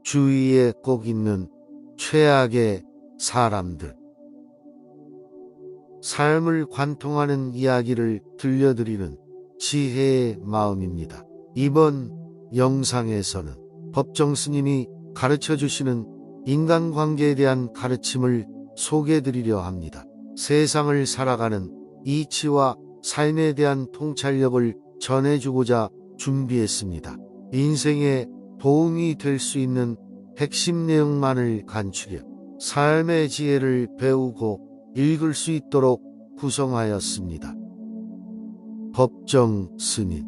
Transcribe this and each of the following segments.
주위에 꼭 있는 최악의 사람들. 삶을 관통하는 이야기를 들려드리는 지혜의 마음입니다. 이번 영상에서는 법정 스님이 가르쳐 주시는 인간관계에 대한 가르침을 소개해드리려 합니다. 세상을 살아가는 이치와 삶에 대한 통찰력을 전해주고자 준비했습니다. 인생에 도움이 될 수 있는 핵심 내용만을 간추려 삶의 지혜를 배우고 읽을 수 있도록 구성하였습니다. 법정 스님.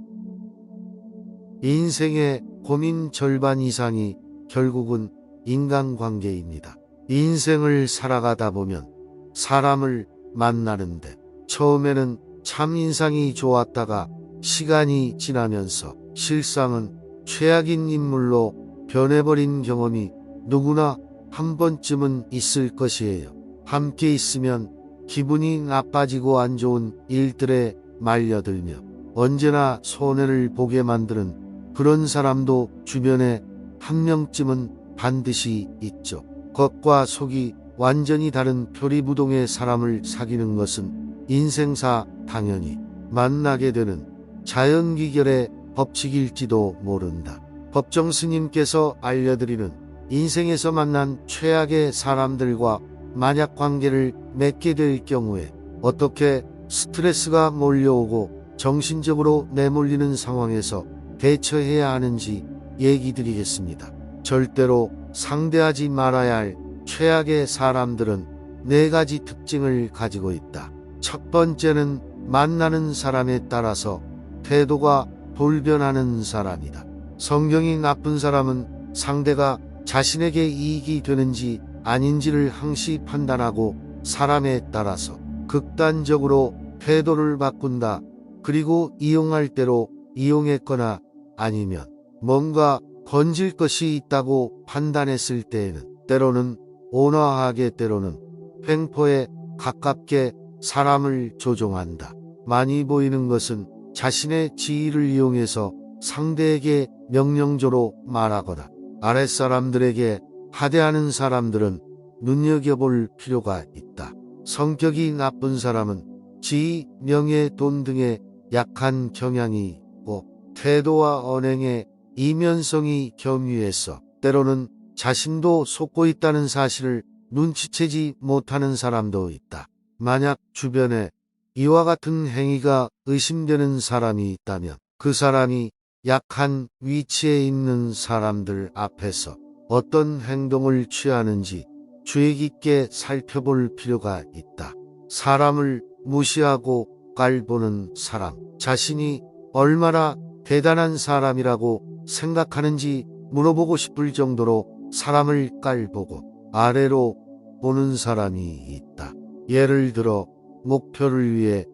인생의 고민 절반 이상이 결국은 인간관계입니다. 인생을 살아가다 보면 사람을 만나는데 처음에는 참 인상이 좋았다가 시간이 지나면서 실상은 최악인 인물로 변해버린 경험이 누구나 한 번쯤은 있을 것이에요. 함께 있으면 기분이 나빠지고 안 좋은 일들에 말려들며 언제나 손해를 보게 만드는 그런 사람도 주변에 한 명쯤은 반드시 있죠. 겉과 속이 완전히 다른 표리부동의 사람을 사귀는 것은 인생사 당연히 만나게 되는 자연기결의 법칙일지도 모른다. 법정 스님께서 알려드리는 인생에서 만난 최악의 사람들과 만약 관계를 맺게 될 경우에 어떻게 스트레스가 몰려오고 정신적으로 내몰리는 상황에서 대처해야 하는지 얘기 드리겠습니다. 절대로 상대하지 말아야 할 최악의 사람들은 4가지 특징을 가지고 있다. 첫 번째는 만나는 사람에 따라서 태도가 돌변하는 사람이다. 성경이 나쁜 사람은 상대가 자신에게 이익이 되는지 아닌지를 항시 판단하고 사람에 따라서 극단적으로 태도를 바꾼다. 그리고 이용할 대로 이용했거나 아니면 뭔가 건질 것이 있다고 판단했을 때에는 때로는 온화하게 때로는 횡포에 가깝게 사람을 조종한다. 많이 보이는 것은 자신의 지위를 이용해서 상대에게 명령조로 말하거나 아랫사람들에게 하대하는 사람들은 눈여겨볼 필요가 있다. 성격이 나쁜 사람은 지위, 명예, 돈 등에 약한 경향이 있고 태도와 언행에 이면성이 겸유해서 때로는 자신도 속고 있다는 사실을 눈치채지 못하는 사람도 있다. 만약 주변에 이와 같은 행위가 의심되는 사람이 있다면 그 사람이 약한 위치에 있는 사람들 앞에서 어떤 행동을 취하는지 주의 깊게 살펴볼 필요가 있다. 사람을 무시하고 깔보는 사람, 자신이 얼마나 대단한 사람이라고 생각하는지 물어보고 싶을 정도로 사람을 깔보고 아래로 보는 사람이 있다. 예를 들어 목표를 위해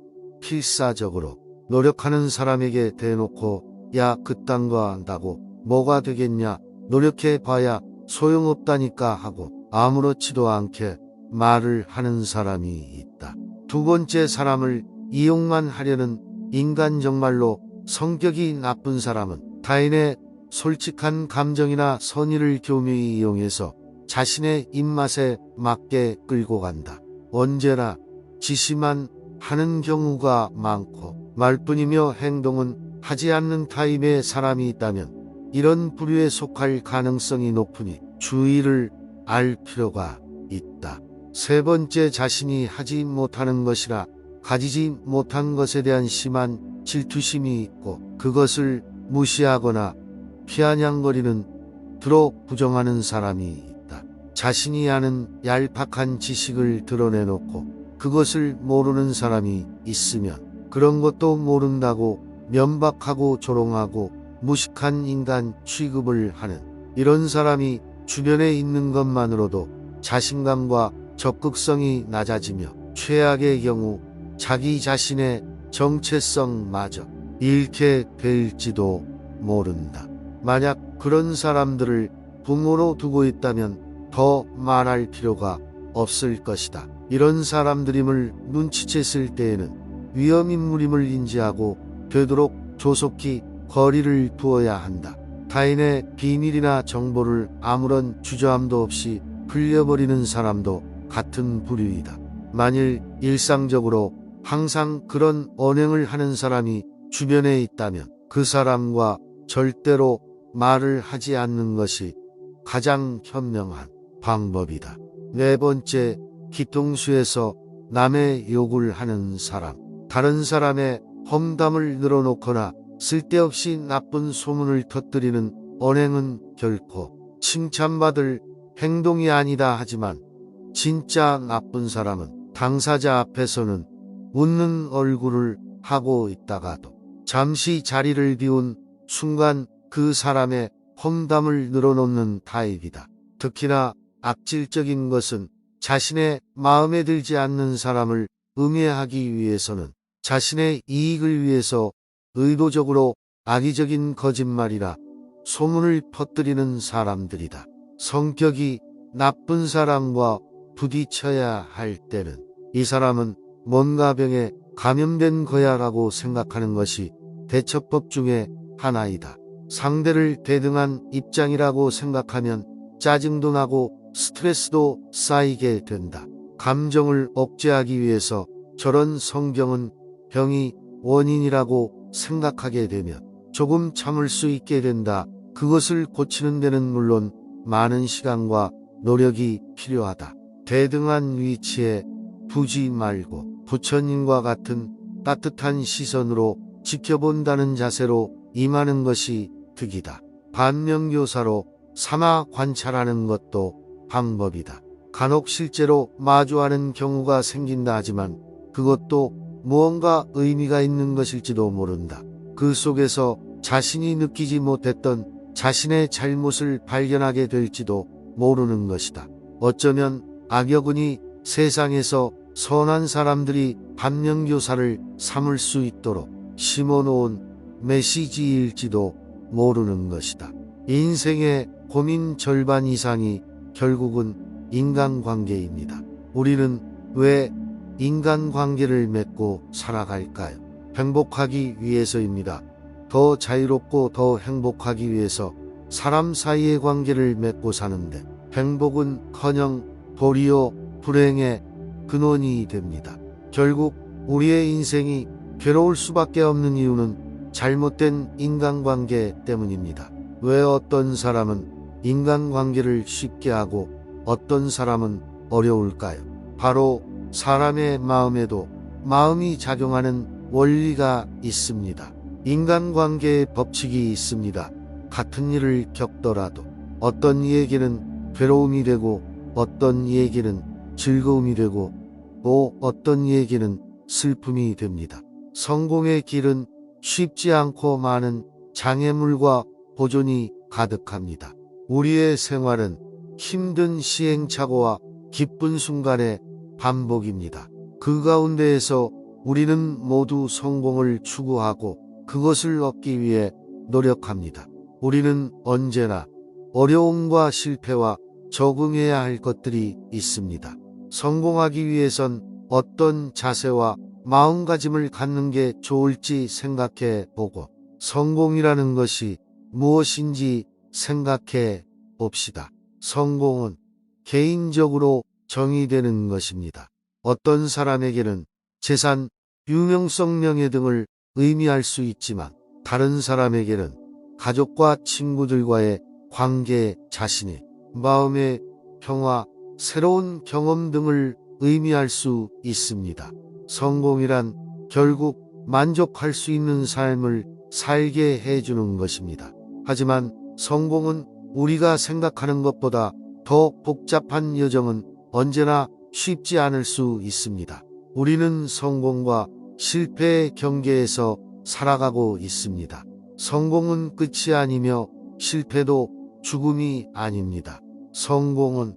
필사적으로 노력하는 사람에게 대놓고 야 그딴 거 한다고 뭐가 되겠냐, 노력해봐야 소용없다니까 하고 아무렇지도 않게 말을 하는 사람이 있다. 두 번째, 사람을 이용만 하려는 인간. 정말로 성격이 나쁜 사람은 타인의 솔직한 감정이나 선의를 교묘히 이용해서 자신의 입맛에 맞게 끌고 간다. 언제나 지시만 하는 경우가 많고 말뿐이며 행동은 하지 않는 타입의 사람이 있다면 이런 부류에 속할 가능성이 높으니 주의를 알 필요가 있다. 세 번째, 자신이 하지 못하는 것이라 가지지 못한 것에 대한 심한 질투심이 있고 그것을 무시하거나 피아냥거리는 드러 부정하는 사람이 있다. 자신이 아는 얄팍한 지식을 드러내놓고 그것을 모르는 사람이 있으면 그런 것도 모른다고 면박하고 조롱하고 무식한 인간 취급을 하는 이런 사람이 주변에 있는 것만으로도 자신감과 적극성이 낮아지며 최악의 경우 자기 자신의 정체성마저 잃게 될지도 모른다. 만약 그런 사람들을 부모로 두고 있다면 더 말할 필요가 없을 것이다. 이런 사람들임을 눈치챘을 때에는 위험인물임을 인지하고 되도록 조속히 거리를 두어야 한다. 타인의 비밀이나 정보를 아무런 주저함도 없이 흘려버리는 사람도 같은 부류이다. 만일 일상적으로 항상 그런 언행을 하는 사람이 주변에 있다면 그 사람과 절대로 말을 하지 않는 것이 가장 현명한 방법이다. 네 번째, 뒤통수에서 남의 욕을 하는 사람. 다른 사람의 험담을 늘어놓거나 쓸데없이 나쁜 소문을 터뜨리는 언행은 결코 칭찬받을 행동이 아니다. 하지만 진짜 나쁜 사람은 당사자 앞에서는 웃는 얼굴을 하고 있다가도 잠시 자리를 비운 순간 그 사람의 험담을 늘어놓는 타입이다. 특히나 악질적인 것은 자신의 마음에 들지 않는 사람을 응해하기 위해서는 자신의 이익을 위해서 의도적으로 악의적인 거짓말이나 소문을 퍼뜨리는 사람들이다. 성격이 나쁜 사람과 부딪혀야 할 때는 이 사람은 뭔가 병에 감염된 거야라고 생각하는 것이 대처법 중에 하나이다. 상대를 대등한 입장이라고 생각하면 짜증도 나고 스트레스도 쌓이게 된다. 감정을 억제하기 위해서 저런 성경은 병이 원인이라고 생각하게 되면 조금 참을 수 있게 된다. 그것을 고치는 데는 물론 많은 시간과 노력이 필요하다. 대등한 위치에 두지 말고 부처님과 같은 따뜻한 시선으로 지켜본다는 자세로 임하는 것이 득이다. 반면교사로 삼아 관찰하는 것도 방법이다. 간혹 실제로 마주하는 경우가 생긴다 하지만 그것도 무언가 의미가 있는 것일지도 모른다. 그 속에서 자신이 느끼지 못했던 자신의 잘못을 발견하게 될지도 모르는 것이다. 어쩌면 악여군이 세상에서 선한 사람들이 반면교사를 삼을 수 있도록 심어놓은 메시지일지도 모르는 것이다. 인생의 고민 절반 이상이 결국은 인간관계입니다. 우리는 왜 인간관계를 맺고 살아갈까요? 행복하기 위해서입니다. 더 자유롭고 더 행복하기 위해서 사람 사이의 관계를 맺고 사는데 행복은커녕 도리어 불행의 근원이 됩니다. 결국 우리의 인생이 괴로울 수밖에 없는 이유는 잘못된 인간관계 때문입니다. 왜 어떤 사람은 인간관계를 쉽게 하고 어떤 사람은 어려울까요? 바로 사람의 마음에도 마음이 작용하는 원리가 있습니다. 인간관계의 법칙이 있습니다. 같은 일을 겪더라도 어떤 이에게는 괴로움이 되고 어떤 이에게는 즐거움이 되고 또 어떤 이에게는 슬픔이 됩니다. 성공의 길은 쉽지 않고 많은 장애물과 보존이 가득합니다. 우리의 생활은 힘든 시행착오와 기쁜 순간의 반복입니다. 그 가운데에서 우리는 모두 성공을 추구하고 그것을 얻기 위해 노력합니다. 우리는 언제나 어려움과 실패와 적응해야 할 것들이 있습니다. 성공하기 위해선 어떤 자세와 마음가짐을 갖는 게 좋을지 생각해 보고 성공이라는 것이 무엇인지 생각해 봅시다. 성공은 개인적으로 정의되는 것입니다. 어떤 사람에게는 재산, 유명성, 명예 등을 의미할 수 있지만 다른 사람에게는 가족과 친구들과의 관계, 자신의 마음의 평화, 새로운 경험 등을 의미할 수 있습니다. 성공이란 결국 만족할 수 있는 삶을 살게 해주는 것입니다. 하지만 성공은 우리가 생각하는 것보다 더 복잡한 여정은 언제나 쉽지 않을 수 있습니다. 우리는 성공과 실패의 경계에서 살아가고 있습니다. 성공은 끝이 아니며 실패도 죽음이 아닙니다. 성공은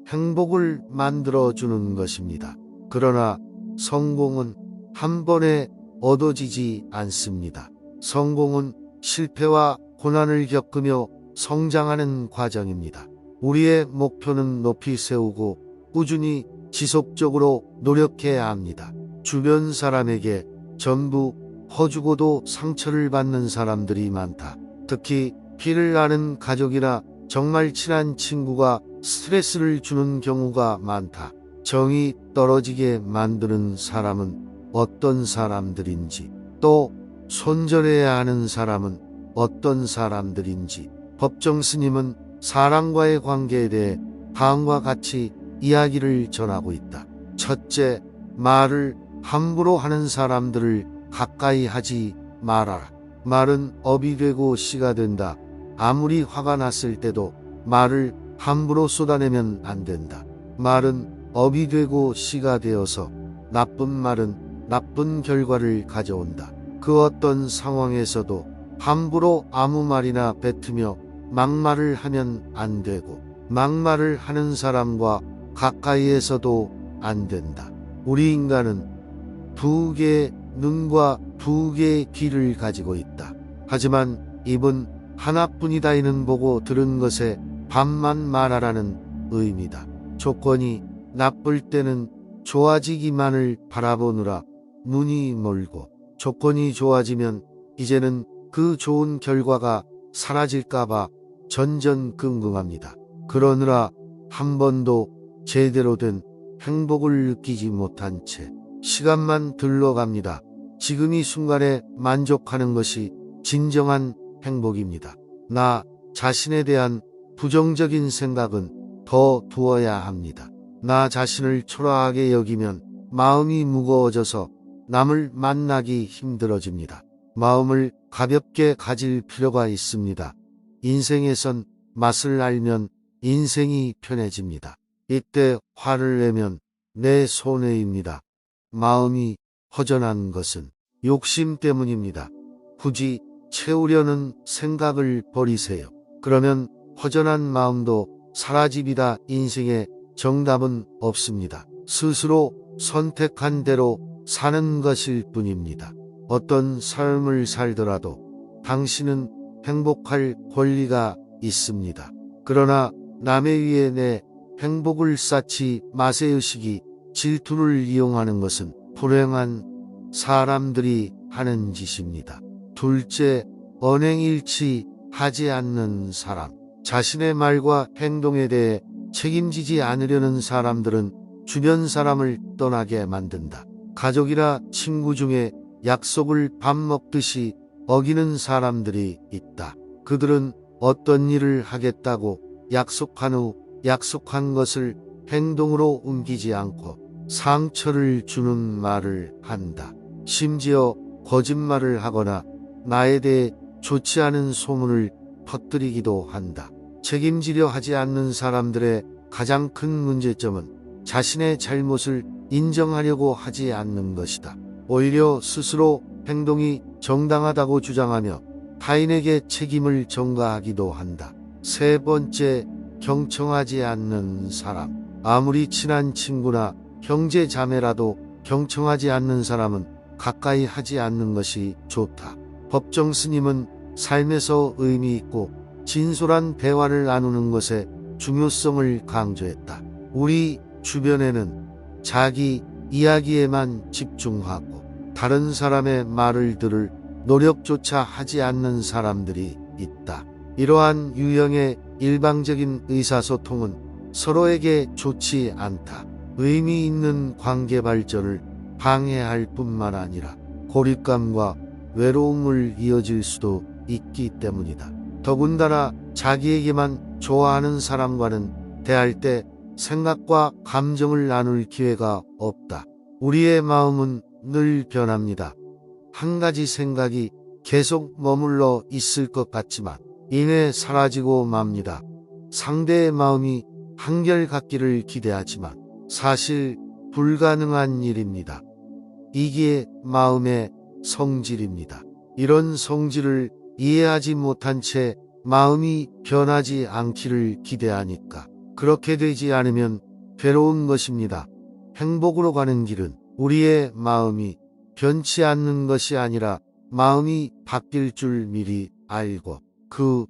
행복을 만들어주는 것입니다. 그러나 성공은 한 번에 얻어지지 않습니다. 성공은 실패와 고난을 겪으며 성장하는 과정입니다. 우리의 목표는 높이 세우고 꾸준히 지속적으로 노력해야 합니다. 주변 사람에게 전부 퍼주고도 상처를 받는 사람들이 많다. 특히 피를 아는 가족이나 정말 친한 친구가 스트레스를 주는 경우가 많다. 정이 떨어지게 만드는 사람은 어떤 사람들인지, 또 손절해야 하는 사람은 어떤 사람들인지, 법정 스님은 사람과의 관계에 대해 다음과 같이 이야기를 전하고 있다. 첫째, 말을 함부로 하는 사람들을 가까이 하지 말아라. 말은 업이 되고 씨가 된다. 아무리 화가 났을 때도 말을 함부로 쏟아내면 안 된다. 말은 업이 되고 씨가 되어서 나쁜 말은 나쁜 결과를 가져온다. 그 어떤 상황에서도 함부로 아무 말이나 뱉으며 막말을 하면 안 되고, 막말을 하는 사람과 가까이에서도 안 된다. 우리 인간은 두 개의 눈과 두 개의 귀를 가지고 있다. 하지만 입은 하나뿐이다이는 보고 들은 것에 반만 말하라는 의미다. 조건이 나쁠 때는 좋아지기만을 바라보느라 눈이 멀고, 조건이 좋아지면 이제는 그 좋은 결과가 사라질까봐 전전긍긍합니다. 그러느라 한 번도 제대로 된 행복을 느끼지 못한 채 시간만 들러갑니다. 지금 이 순간에 만족하는 것이 진정한 행복입니다. 나 자신에 대한 부정적인 생각은 더 두어야 합니다. 나 자신을 초라하게 여기면 마음이 무거워져서 남을 만나기 힘들어집니다. 마음을 가볍게 가질 필요가 있습니다. 인생에선 맛을 알면 인생이 편해집니다. 이때 화를 내면 내 손해입니다. 마음이 허전한 것은 욕심 때문입니다. 굳이 채우려는 생각을 버리세요. 그러면 허전한 마음도 사라집니다. 인생에 정답은 없습니다. 스스로 선택한 대로 사는 것일 뿐입니다. 어떤 삶을 살더라도 당신은 행복할 권리가 있습니다. 그러나 남의 위에 내 행복을 쌓지 마세요식이 질투를 이용하는 것은 불행한 사람들이 하는 짓입니다. 둘째, 언행일치 하지 않는 사람. 자신의 말과 행동에 대해 책임지지 않으려는 사람들은 주변 사람을 떠나게 만든다. 가족이나 친구 중에 약속을 밥 먹듯이 어기는 사람들이 있다. 그들은 어떤 일을 하겠다고 약속한 후 약속한 것을 행동으로 옮기지 않고 상처를 주는 말을 한다. 심지어 거짓말을 하거나 나에 대해 좋지 않은 소문을 퍼뜨리기도 한다. 책임지려 하지 않는 사람들의 가장 큰 문제점은 자신의 잘못을 인정하려고 하지 않는 것이다. 오히려 스스로 행동이 정당하다고 주장하며 타인에게 책임을 전가하기도 한다. 세 번째, 경청하지 않는 사람. 아무리 친한 친구나 형제 자매라도 경청하지 않는 사람은 가까이 하지 않는 것이 좋다. 법정 스님은 삶에서 의미 있고 진솔한 대화를 나누는 것의 중요성을 강조했다. 우리 주변에는 자기 이야기에만 집중하고 다른 사람의 말을 들을 노력조차 하지 않는 사람들이 있다. 이러한 유형의 일방적인 의사소통은 서로에게 좋지 않다. 의미 있는 관계 발전을 방해할 뿐만 아니라 고립감과 외로움을 이어질 수도 있기 때문이다. 더군다나 자기에게만 좋아하는 사람과는 대할 때 생각과 감정을 나눌 기회가 없다. 우리의 마음은 늘 변합니다. 한 가지 생각이 계속 머물러 있을 것 같지만 이내 사라지고 맙니다. 상대의 마음이 한결같기를 기대하지만 사실 불가능한 일입니다. 이게 마음의 성질입니다. 이런 성질을 이해하지 못한 채 마음이 변하지 않기를 기대하니까 그렇게 되지 않으면 괴로운 것입니다. 행복으로 가는 길은 우리의 마음이 변치 않는 것이 아니라 마음이 바뀔 줄 미리 알고 그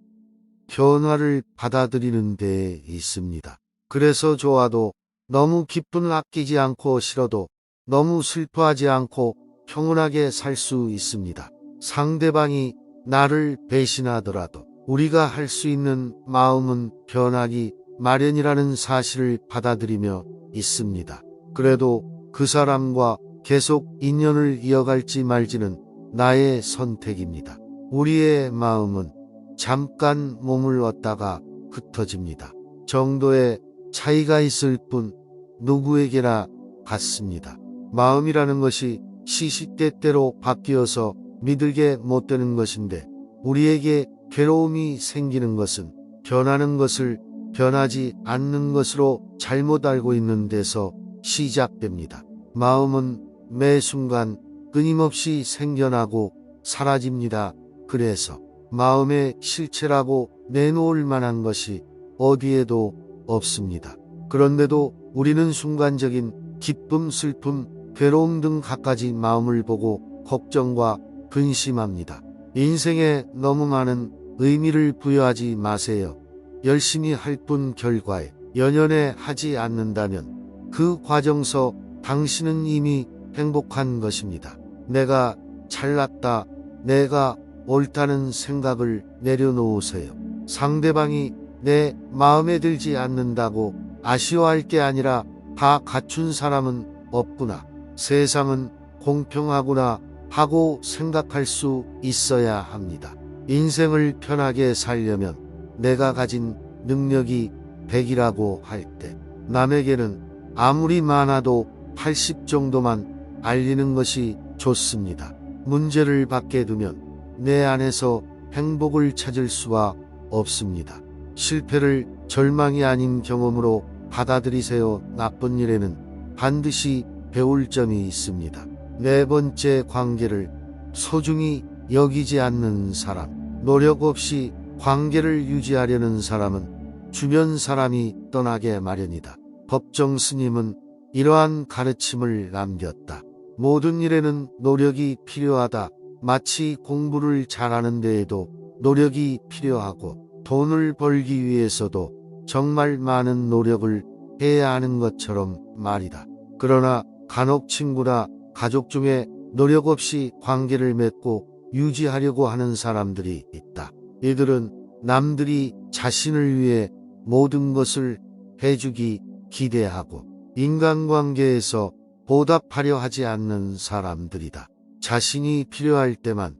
변화를 받아들이는 데에 있습니다. 그래서 좋아도 너무 기쁨을 아끼지 않고 싫어도 너무 슬퍼하지 않고 평온하게 살 수 있습니다. 상대방이 나를 배신하더라도 우리가 할 수 있는 마음은 변하기 마련이라는 사실을 받아들이며 있습니다. 그래도 그 사람과 계속 인연을 이어갈지 말지는 나의 선택입니다. 우리의 마음은 잠깐 머물렀다가 흩어집니다. 정도의 차이가 있을 뿐 누구에게나 같습니다. 마음이라는 것이 시시때때로 바뀌어서 믿을게 못 되는 것인데 우리에게 괴로움이 생기는 것은 변하는 것을 변하지 않는 것으로 잘못 알고 있는 데서 시작됩니다. 마음은 매 순간 끊임없이 생겨나고 사라집니다. 그래서 마음의 실체라고 내놓을 만한 것이 어디에도 없습니다. 그런데도 우리는 순간적인 기쁨, 슬픔, 괴로움 등 갖가지 마음을 보고 걱정과 근심합니다. 인생에 너무 많은 의미를 부여하지 마세요. 열심히 할 뿐 결과에 연연해 하지 않는다면 그 과정서 당신은 이미 행복한 것입니다. 내가 잘났다, 내가 옳다는 생각을 내려놓으세요. 상대방이 내 마음에 들지 않는다고 아쉬워할 게 아니라 다 갖춘 사람은 없구나. 세상은 공평하구나 하고 생각할 수 있어야 합니다. 인생을 편하게 살려면 내가 가진 능력이 100이라고 할 때 남에게는 아무리 많아도 80 정도만 알리는 것이 좋습니다. 문제를 밖에 두면 내 안에서 행복을 찾을 수가 없습니다. 실패를 절망이 아닌 경험으로 받아들이세요. 나쁜 일에는 반드시 배울 점이 있습니다. 네 번째, 관계를 소중히 여기지 않는 사람. 노력 없이 관계를 유지하려는 사람은 주변 사람이 떠나게 마련이다. 법정 스님은 이러한 가르침을 남겼다. 모든 일에는 노력이 필요하다. 마치 공부를 잘하는 데에도 노력이 필요하고 돈을 벌기 위해서도 정말 많은 노력을 해야 하는 것처럼 말이다. 그러나 간혹 친구나 가족 중에 노력 없이 관계를 맺고 유지하려고 하는 사람들이 있다. 이들은 남들이 자신을 위해 모든 것을 해주기 기대하고 인간관계에서 보답하려 하지 않는 사람들이다. 자신이 필요할 때만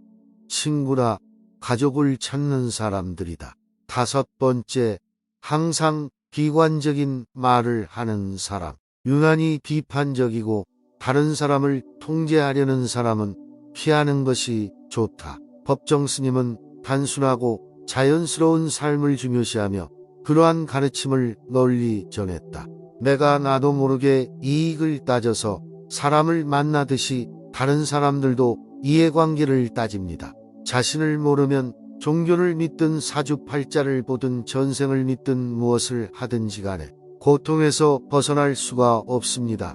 친구나 가족을 찾는 사람들이다. 다섯 번째, 항상 비관적인 말을 하는 사람. 유난히 비판적이고 다른 사람을 통제하려는 사람은 피하는 것이 좋다. 법정 스님은 단순하고 자연스러운 삶을 중요시하며 그러한 가르침을 널리 전했다. 내가 나도 모르게 이익을 따져서 사람을 만나듯이 다른 사람들도 이해관계를 따집니다. 자신을 모르면 종교를 믿든 사주팔자를 보든 전생을 믿든 무엇을 하든지 간에 고통에서 벗어날 수가 없습니다.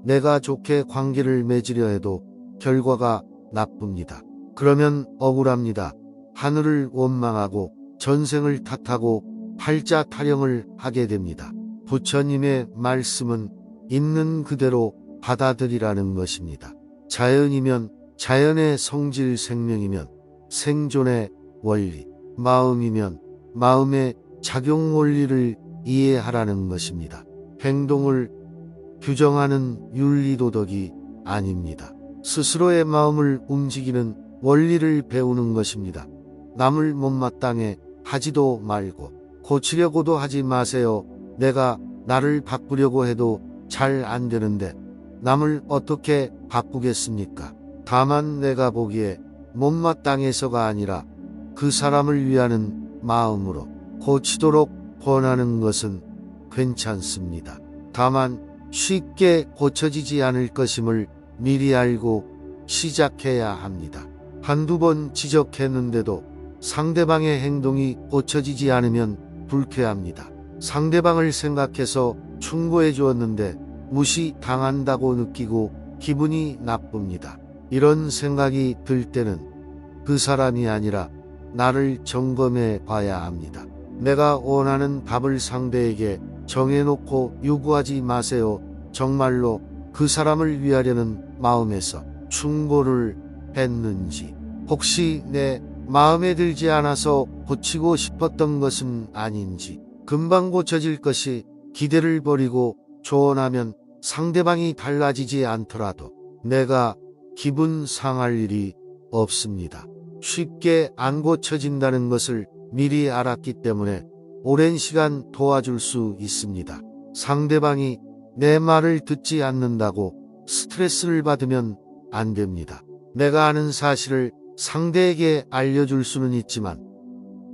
내가 좋게 관계를 맺으려 해도 결과가 나쁩니다. 그러면 억울합니다. 하늘을 원망하고 전생을 탓하고 팔자 타령을 하게 됩니다. 부처님의 말씀은 있는 그대로 받아들이라는 것입니다. 자연이면 자연의 성질, 생명이면 생존의 원리, 마음이면 마음의 작용 원리를 이해하라는 것입니다. 행동을 규정하는 윤리도덕이 아닙니다. 스스로의 마음을 움직이는 원리를 배우는 것입니다. 남을 못마땅해 하지도 말고 고치려고도 하지 마세요. 내가 나를 바꾸려고 해도 잘 안 되는데 남을 어떻게 바꾸겠습니까? 다만 내가 보기에 못마땅해서가 아니라 그 사람을 위하는 마음으로 고치도록 권하는 것은 괜찮습니다. 다만 쉽게 고쳐지지 않을 것임을 미리 알고 시작해야 합니다. 한두 번 지적했는데도 상대방의 행동이 고쳐지지 않으면 불쾌합니다. 상대방을 생각해서 충고해 주었는데 무시당한다고 느끼고 기분이 나쁩니다. 이런 생각이 들 때는 그 사람이 아니라 나를 점검해 봐야 합니다. 내가 원하는 답을 상대에게 정해놓고 요구하지 마세요. 정말로 그 사람을 위하려는 마음에서 충고를 했는지, 혹시 내 마음에 들지 않아서 고치고 싶었던 것은 아닌지, 금방 고쳐질 것이 기대를 버리고 조언하면 상대방이 달라지지 않더라도 내가 기분 상할 일이 없습니다. 쉽게 안 고쳐진다는 것을 미리 알았기 때문에 오랜 시간 도와줄 수 있습니다. 상대방이 내 말을 듣지 않는다고 스트레스를 받으면 안 됩니다. 내가 아는 사실을 상대에게 알려줄 수는 있지만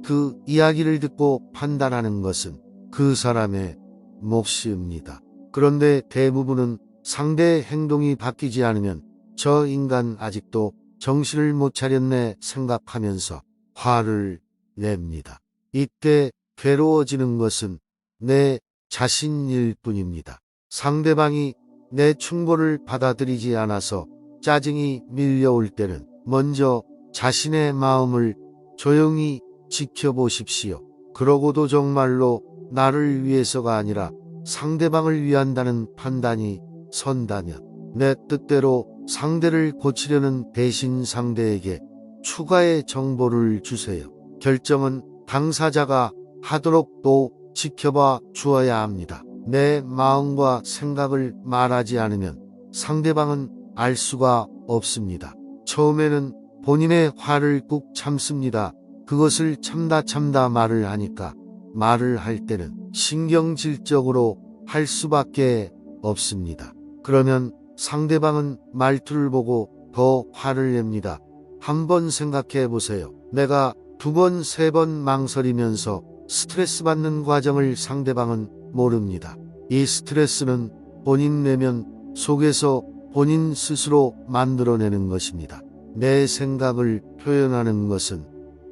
그 이야기를 듣고 판단하는 것은 그 사람의 몫입니다. 그런데 대부분은 상대의 행동이 바뀌지 않으면 저 인간 아직도 정신을 못 차렸네 생각하면서 화를 냅니다. 이때 괴로워지는 것은 내 자신일 뿐입니다. 상대방이 내 충고를 받아들이지 않아서 짜증이 밀려올 때는 먼저 자신의 마음을 조용히 지켜보십시오. 그러고도 정말로 나를 위해서가 아니라 상대방을 위한다는 판단이 선다면 내 뜻대로 상대를 고치려는 대신 상대에게 추가의 정보를 주세요. 결정은 당사자가 하도록 또 지켜봐 주어야 합니다. 내 마음과 생각을 말하지 않으면 상대방은 알 수가 없습니다. 처음에는 본인의 화를 꾹 참습니다. 그것을 참다 말을 하니까 말을 할 때는 신경질적으로 할 수밖에 없습니다. 그러면 상대방은 말투를 보고 더 화를 냅니다. 한번 생각해 보세요. 내가 2번, 3번 망설이면서 스트레스 받는 과정을 상대방은 모릅니다. 이 스트레스는 본인 내면 속에서 본인 스스로 만들어내는 것입니다. 내 생각을 표현하는 것은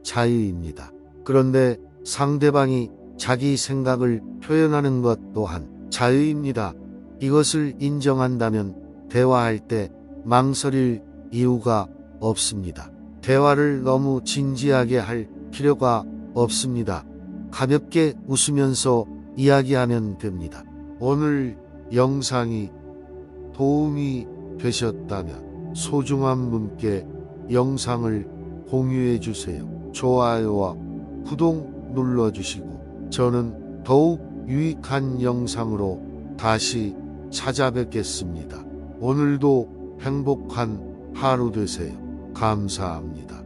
자유입니다. 그런데 상대방이 자기 생각을 표현하는 것 또한 자유입니다. 이것을 인정한다면 대화할 때 망설일 이유가 없습니다. 대화를 너무 진지하게 할 필요가 없습니다. 가볍게 웃으면서 이야기하면 됩니다. 오늘 영상이 도움이 되셨다면 소중한 분께 영상을 공유해 주세요. 좋아요와 구독 눌러주시고 저는 더욱 유익한 영상으로 다시 찾아뵙겠습니다. 오늘도 행복한 하루 되세요. 감사합니다.